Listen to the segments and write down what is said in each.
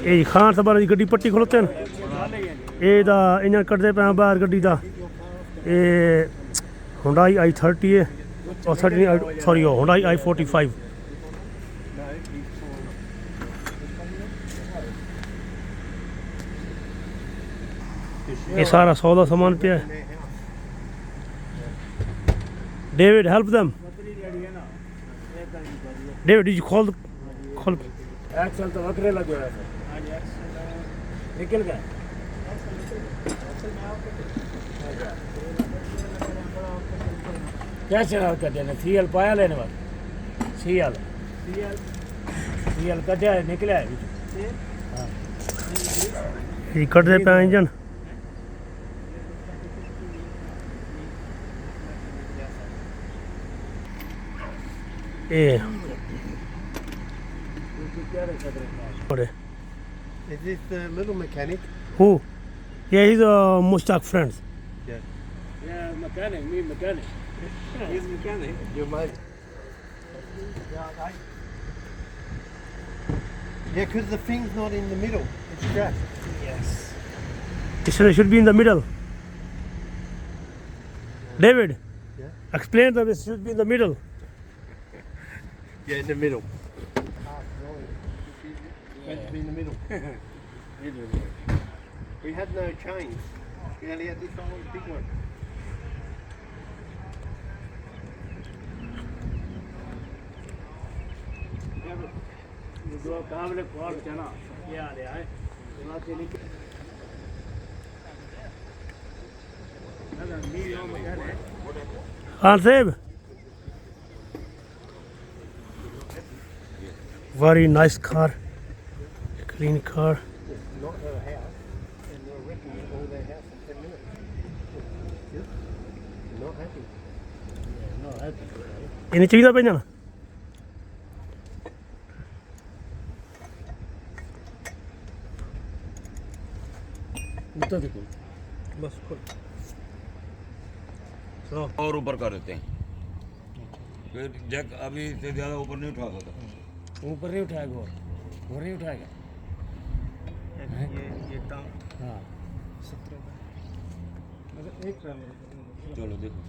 ये खान साहब की गड्डी पट्टी खलोते हैं ये इंजन कटते पे बाहर गड्डी का ये Hyundai i30 है और 30 सॉरी Hyundai i45 ये सारा सौदा सामान पे है David help them David did you call एक्सल तो वक्रे लगे हुए हैं निकल गए क्या चला कर देना सीएल पाया लेने वाला सीएल कटे निकले ये कटते पे इंजन ये Is this the little mechanic? who yeah he's a Mustaq friends Yeah, mechanic, me mechanic. He's mechanic. You might. Yeah, because the thing's not in the middle. It's strapped. Yes. it should be in the middle David Yeah. explain that it should be in the middle Yeah, in the middle. Meant to be in the middle. We had no chains. We only had this one big one. Khan Sahib very nice car clean car Not her house, and they're wrecking all their house in 10 minutes. You're not happy. Yeah, not happy. ਇਹ ਨਹੀਂ ਚਾਹੀਦਾ ਭੇਜਣਾ उतना देखो बस खोल और ऊपर कर देते हैं फिर जैक अभी से ज़्यादा ऊपर नहीं उठा सकता ऊपर नहीं उठाएगा और नहीं उठाएगा ये टांग हाँ 17 मतलब एक चलो देखो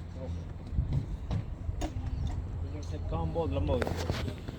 काम बहुत लंबा हो गया